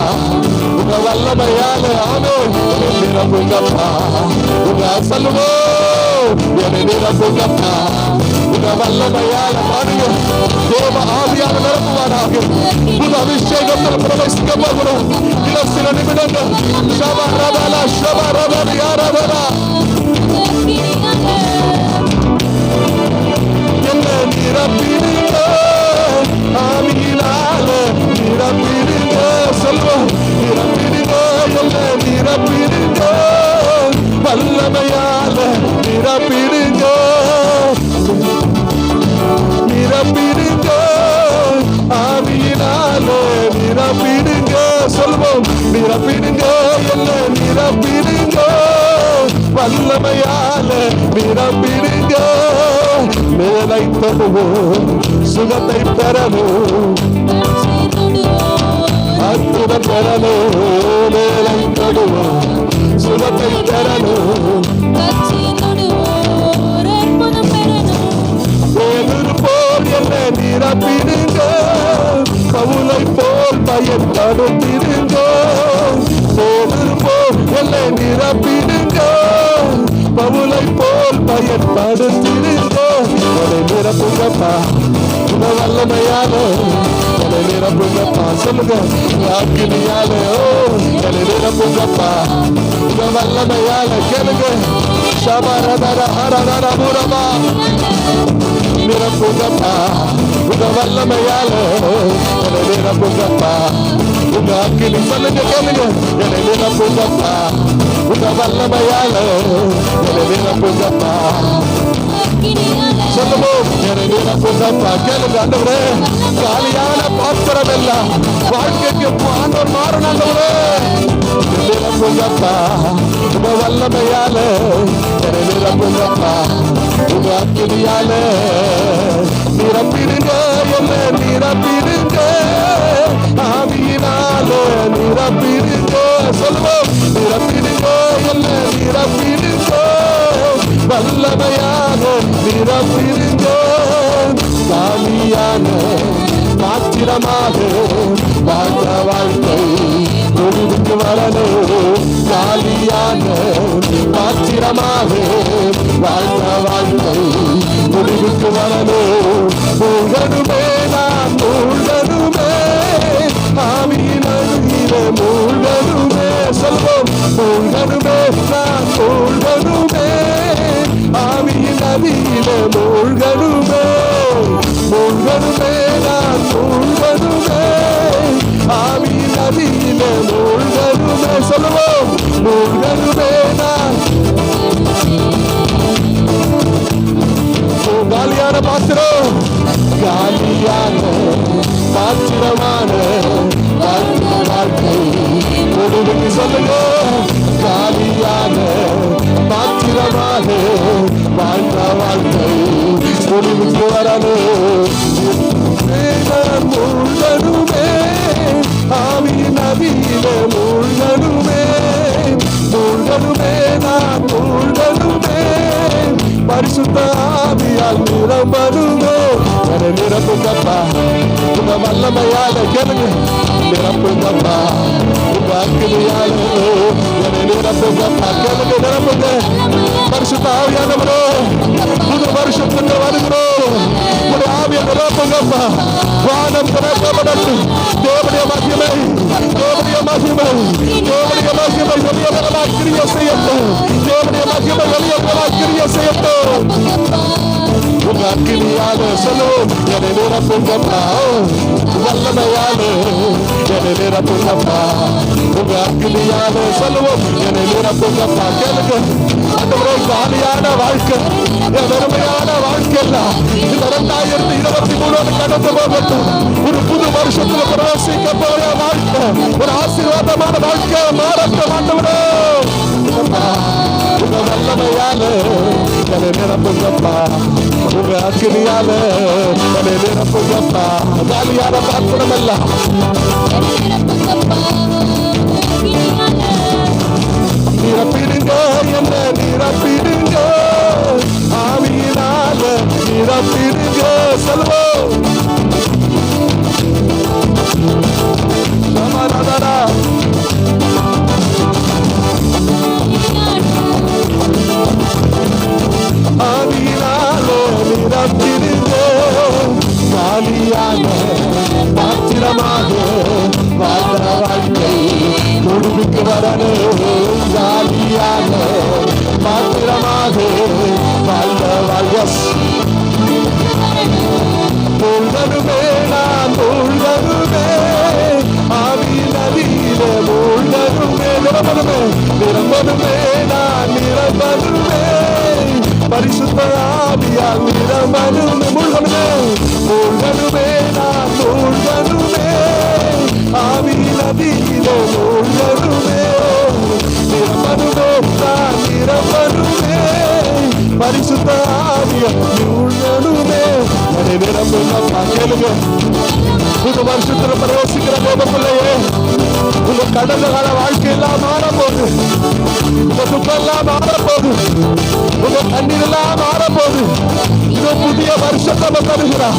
உங்க வல்லமையால. ஆமே, என்னை நிரப்புங்கப்பா. உங்க சொல்லுவோம், என்னை நிரப்புங்கப்பா, உங்க வல்லமையால. பாருங்க, தேவ ஆவியால நிரப்புவாராக. புது அபிஷேகத்தில் பிரவேசிக்க போகிறோம். இன்னும் சில நிமிடங்கள். ஷபா ரபலா, ஷபா ரபலா, யாரபலா. என்னை நிரப்பிடுங்க, ஆவியினால நிரப்பிடுங்க. சொல்வோம், நிரப்பிடுங்க, என்னை நிரப்பிடுங்க, வல்லமையால நிரப்பிடுங்க. நிரப்பிடுங்க, ஆவியினால நிரப்பிடுங்க. சொல்வோம், நிரப்பிடுங்க, என்னை நிரப்பிடுங்க, வல்லமையால நிரப்பிடுங்க. மேலை தொடுவோம், சுகத்தை பெறணும், அற்புதம் பெறணும். மேலை தொடுவோம், சுகத்தை பெறணும், பேதுரு போல் என்னை நிரப்பிடுங்க, பவுலை போல் பயன்படுத்திடுங்க. பேதுரு போல் என்னை நிரப்பிடுங்க, பவுலை போல் பயன்படுத்திடுங்க. என்னை நிரப்புங்கப்பா, உங்க வல்லமையால என்னை நிரப்புங்கப்பா. சொல்லுங்க, அக்கினியால என்னை நிரப்புங்கப்பா, உங்க வல்லமையால. கேளுங்க, ஷபரதர ஹரதர புரமா. நிரப்புங்கப்பா, உங்க வல்லமையால என்னை நிரப்புங்கப்பா, உங்க அக்கினி. சொல்லுங்க, கேளுங்க, என்னை நிரப்புங்கப்பா, உங்க வல்லமையால என்னை நிரப்புங்கப்பா. சொல்லுவோம், என்னை நிரப்புங்கப்பா. கேளுங்க, ஆண்டவரே, காலியான பாத்திரம் எல்லாம் வாழ்க்கைக்கு ஆண்டவர் மாறணும். ஆண்டவரே, நிரப்புங்கப்பா, உங்க வல்லமையால என்னை நிரப்புங்கப்பா, உங்க அக்கினியால நிரப்பிடுங்க, என்னை நிரப்பிடுங்க, ஆவியினால நிரப்பிடுங்க. சொல்லுவோம், நிரப்பிடுங்க, என்னை நிரப்பிடுங்க, வல்லமையாக நிரப்பிடுங்க. காலியான பாத்திரமாக வாழ்ந்த வாழ்க்கை முடிவுக்கு வரணும். காலியான பாத்திரமாக வாழ்ந்த வாழ்க்கை முடிவுக்கு வரணும். மூழ்கனுமே, நான் மூழ்கனுமே, ஆவியின் அருகிலே மூழ்கனுமே. சொல்வோம், மூழ்கனுமே, நான் மூழ்கனுமே, ஆவியின் நதியிலே மூழ்கனுமே. மூழ்கனுமே, நான் மூழ்கனுமே, ஆவியின் நதியிலே மூழ்கனுமே. சொல்லுவோம், மூழ்கனுமே நான். காலியான பாத்திரம், காலியான மாத்திரமான வாழ்க்கை முடிவுக்கு சொல்லுங்க. காலியான மாத்திரமாக வாழ்ந்த வாழ்க்கை முடிவுக்கு வரணும். மூழ்கணுமே ஆவியின் நதியில மூழ்கணுமே, மூழ்கணுமே நான் மூழ்கணுமே, பரிசுத்த ஆவியால் நிரம்பணுமே. என்னை நிரப்புங்கப்பா உங்க வல்லமையால, கேளுங்க, நிரப்புங்கப்பா உங்க அக்கினியால என்னை நிரப்புங்கப்பா. கேளுங்க, நிரப்புங்க. பரிசுத்த ஆவியானவரே, புது வருஷத்துக்கு வருகிறோம். உங்களுடைய ஆவியை நிரப்புங்கப்பா. வானம் திறக்கப்படட்டும். தேவனுடைய மகிமை, தேவனுடைய மகிமை, தேவனுடைய மகிமை வெளியேறலாம் கிரியை செய்யட்டும். தேவனுடைய மகிமை வெளியேறலாம் கிரியை செய்யட்டும். உங்க அக்கினியால சொல்லுவோம், என்னை நிரப்புங்கப்பா. வல்லமையால என்னை நிரப்புங்கப்பா. உங்க அக்கினியால சொல்லுவோம், என்னை நிரப்புங்கப்பா. கேளுங்க, ஆண்டவரே, காலியான வாழ்க்கை, என் வெறுமையான வாழ்க்கை எல்லாம் இந்த 2023 கடந்து போகட்டும். ஒரு புது வருஷத்துல பிரவேசிக்க போற வாழ்க்கை ஒரு ஆசீர்வாதமான வாழ்க்கை மாறட்டும். ஆண்டவரே, உங்க வல்லமையால என்னை நிரப்புங்கப்பா. உங்க அக்கினியால என்னை நிரப்புங்கப்பா. காலியான பாத்திரம் எல்லாம் நிரப்பிடுங்க, என்ன நிரப்பிடுங்க, ஆவியினால நிரப்பிடுங்க. சொல்லுவோம், சமாதானா ஆவியினால நிரப்பிடுங்க. காலியான பாத்திரமாக வாழ்ந்த வாழ்க்கை முடிவுக்கு வரணும். காலியான பாத்திரமாக வாழ்ந்த வாழ்க்கை மூழ்கணுமே, நான் மூழ்கணுமே, ஆவி நதியில மூழ்கணுமே, நிரம்பணுமே, நிரம்பணுமே, நான் நிரம்பணுமே, பரிசுத்த ஆவியால் நிரம்பணுமே. மூழ்கணுமே, மூழ்கணுமே, நான் மூழ்கணுமே, ஆவி நதியில மூழ்கணுமே, நிரம்பணுமே, நான் நிரம்பணுமே, பரிசுத்த ஆவியால் மூழ்கணுமே. என்னை நிரம்புங்கப்பா. கேளுங்க, புது வருஷத்துல பிரவேசிக்கிற போதுக்குள்ளேயே உங்க கடந்த கால வாழ்க்கை எல்லாம் மாறப்போகுது. உங்க துக்கம் எல்லாம் மாறப்போகுது. உங்க கண்ணீர் எல்லாம் மாறப்போகுது. இது புதிய வருஷத்தை தருகிறா.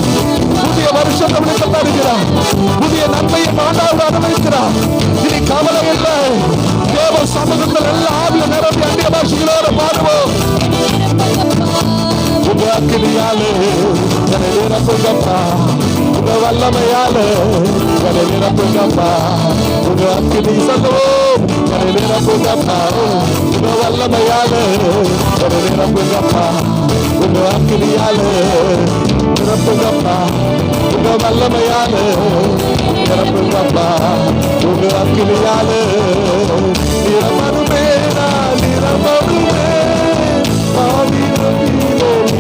புதிய வருஷத்தை விடுக்க தருகிறா. புதிய நன்மையை மாண்டாவது அனுபவிக்கிறார். இனி கவலை இல்லை. தேவ சமூகத்தில் எல்லா ஆவிய நிரம்பி அந்நிய பாஷைகளோட பாடுவோம். உங்க அக்கினியாலே என்னை நிரப்புங்கப்பா. உங்க வல்லமையாலே என்னை நிரப்புங்கப்பா. உங்க அக்கினி சொல்லுவோம், என்னை நிரப்புங்கப்பா. உங்க வல்லமையாலே என்னை நிரப்புங்கப்பா. உங்க அக்கினியாலே நிரப்புங்கப்பா. உங்க வல்லமையாலே நிரப்புங்கப்பா. உங்க அக்கினியாலே நிரம்பணுமே, நான் நிரம்பணுமே,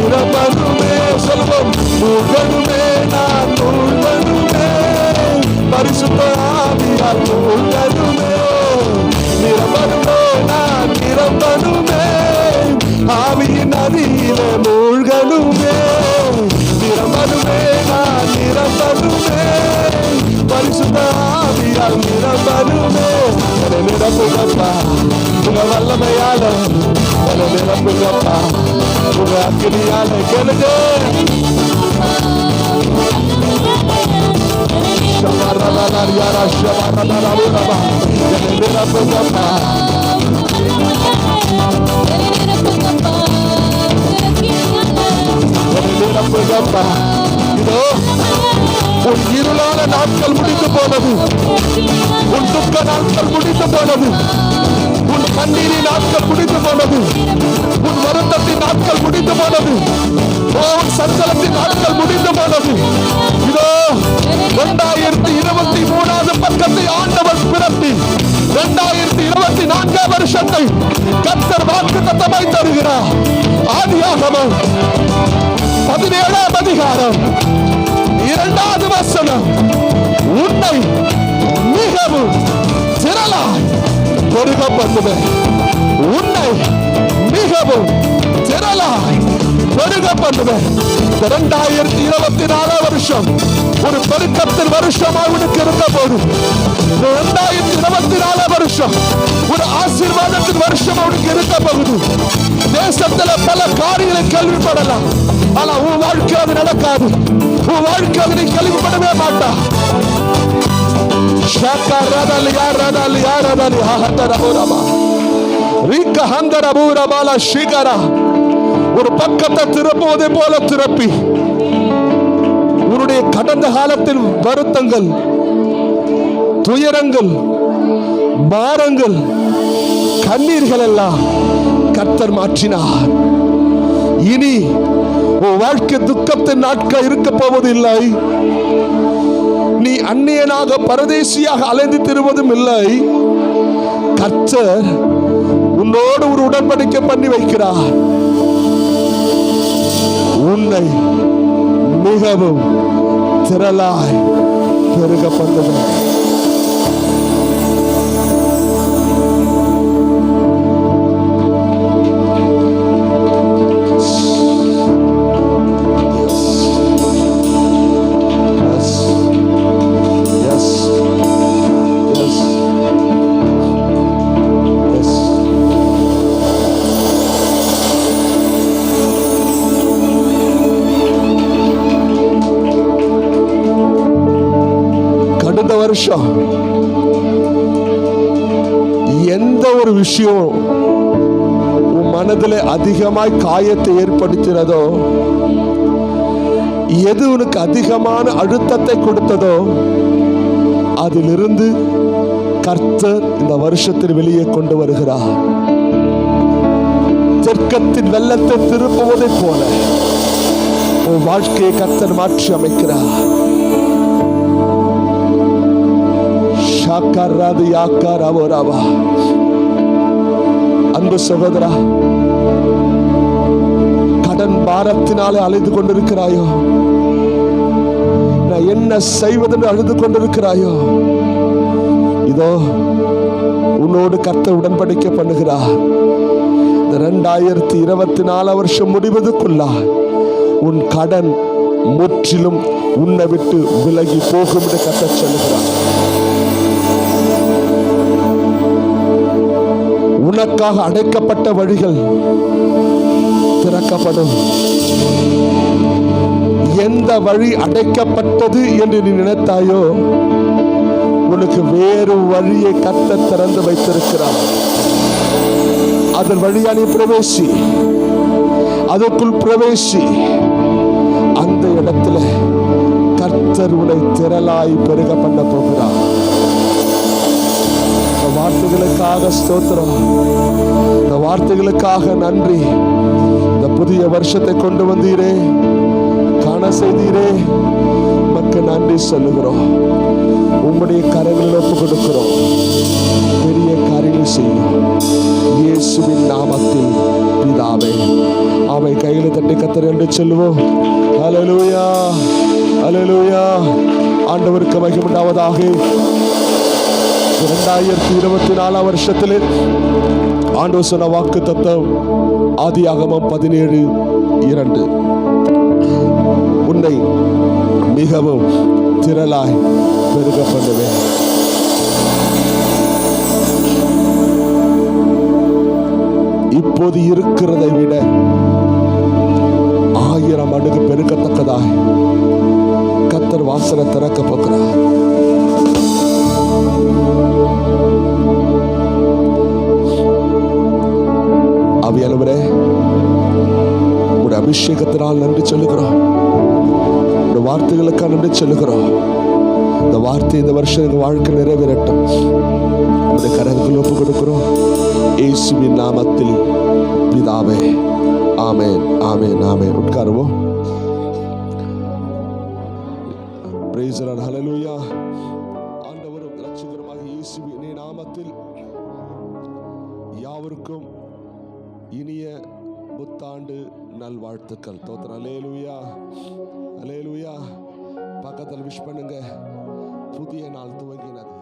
நிரம்பணுமே. சொல்லுவோம், மூழ்கணுமே, நான் மூழ்கணுமே, பரிசுத்த ஆவியால் மூழ்கணுமே, நிரம்பணுமே, நான் நிரம்பணுமே, ஆவியின் நதியிலே மூழ்கணுமே, நிரம்பணுமே, நான் நிரம்பணுமே, பரிசுத்த ஆவியால் நிரம்பணுமே. என்னை நிரப்புங்கப்பா. உங்க வல்லமையால என்னை நிரப்புங்கப்பா. உங்க அக்கினியால. கேளுங்க, என்னை நிரப்புங்கப்பா. என்னை நிரப்புங்கப்பா. இதோ உன் இருளான நாட்கள் முடிந்து போனது. உன் துக்க நாட்கள் முடிந்து போனது. உன் கண்ணீரின் நாட்கள் முடிந்து போனது. உன் வருத்தத்தின் நாட்கள் முடிந்து போனது. உன் சஞ்சலத்தின் நாட்கள் முடிந்து போனது. இதோ 2023 பக்கத்தை ஆண்டவர் பிறப்பி 2024 வருஷத்தை கர்த்தர் வாக்குத்தத்தமாய் தருகிறார். ஆதியாகமம் 17 அதிகாரம் 2வது வசனம். பெருக பண்ணுவேன். உன்னை மிகவும் திரளாய் பெருக பண்ணுவேன். 2024 வருஷம் ஒரு பெருக்கத்தின் வருஷமா உனக்கு இருக்க போது. 2024 வருஷம் ஒரு ஆசீர்வாதத்தின் வருஷம் உனக்கு இருக்க போகுது. தேசத்துல பல காரியங்களை கேள்விப்படலாம், ஆனா உன் வாழ்க்கை அது நடக்காது. உன் வாழ்க்கை அதை கேள்விப்படவே மாட்டா. ஒரு பக்கத்தை திருப்புவதை போல திருப்பி உன்னுடைய கடந்த காலத்தில் வருத்தங்கள், துயரங்கள், பாரங்கள், கண்ணீர்கள் எல்லாம் கர்த்தர் மாற்றினார். இனி உன் வாழ்க்கை துக்கத்தின் நாட்கள் இருக்க போவதில்லை. நீ அந்நியனாக பரதேசியாக அலைந்து திருவதும் இல்லை. கர்த்தர் உன்னோடு ஒரு உடன்படிக்கை பண்ணி வைக்கிறார். உன்னை மிகவும் திரளாய் பெருக பண்ணுவேன். வருஷம் எந்த ஒரு விஷயம் உன் மனதில் அதிகமாய் காயத்தை ஏற்படுத்தினதோ, எது உனக்கு அதிகமான அழுத்தத்தை கொடுத்ததோ, அதிலிருந்து கர்த்தர் இந்த வருஷத்தில் வெளியே கொண்டு வருகிறார். தெற்கத்தின் வெள்ளத்தை திருப்புவதை போல உன் வாழ்க்கையை கர்த்தர் மாற்றி அமைக்கிறார். அன்பு சகோதரா, கடன் பாரத்தினாலே அழைத்து கொண்டிருக்கிறாயோ, நான் என்ன செய்வதென்று அழுது கொண்டிருக்கிறாயோ, இதோ உன்னோடு கர்த்தர் உடன்படிக்கை பண்ணுகிறார். 2024 வருஷம் முடிவதற்குள்ள உன் கடன் முற்றிலும் உன்னை விட்டு விலகி போகும் என்று கர்த்தர் சொல்லுகிறார். உனக்காக அடைக்கப்பட்ட வழிகள் திறக்கப்படும். எந்த வழி அடைக்கப்பட்டது என்று நீ நினைத்தாயோ, உனக்கு வேறு வழியை கர்த்தர் திறந்து வைத்திருக்கிறார். அதன் வழியா நீ பிரவேசி, அதற்குள் பிரவேசி. அந்த இடத்துல கர்த்தர் உன்னை திரளாய் பெருக பண்ண போகிறார். வார்த்தைகளுக்காக ஸ்தோத்திரம், இந்த வார்த்தைகளுக்காக நன்றி. இந்த புதிய வருஷத்தை கொண்டு வந்தீரே, காண செய்தீரே, மக்கள் நன்றி சொல்லுகிறோம். உம்முடைய கரங்களில் ஒப்பு கொடுக்கிறோம். பெரிய காரியங்கள் செய்யும் இயேசுவின் நாமத்தில் பிதாவே. அவை கையில் தட்டி கர்த்தர் என்று சொல்லுவோம். அல்லேலூயா, அல்லேலூயா. ஆண்டவருக்கு மகிமை உண்டாவதாக. 2024 வருஷத்தில் ஆண்டவர் சொன்ன வாக்கு தத்தம் ஆதியாகமம் 17:2, உன்னை மிகவும் திரளாய் பெருக பண்ணுவேன். இப்போது இருக்கிறதை விட 1000 மடங்கு பெருக்கத்தக்கதாய் கர்த்தர் வாசலை திறக்க போகிறார். ஆவியானவரே, உடைய அபிஷேகத்தினால் நன்றி சொல்லுகிறோம். உடைய வார்த்தைகளுக்காக நன்றி சொல்லுகிறோம். இந்த வார்த்தை இந்த வருஷம் எங்கள் வாழ்க்கை நிறைவேறட்டும். உடைய கரங்கள் ஒப்பு கொடுக்கிறோம் இயேசுவின் நாமத்தில் பிதாவே. ஆமென், ஆமென், ஆமென். உட்காருவோம். Praise the Lord. Hallelujah. ஆண்டவரும் இரட்சகருமாகிய இயேசுவின் நாமத்தில் யாவருக்கும் இனிய புத்தாண்டு நல்வாழ்த்துக்கள். தோத்திரம். அல்லேலூயா, அல்லேலூயா. பக்கத்தில் விஷ் பண்ணுங்க. புதிய நாள் துவங்கினது.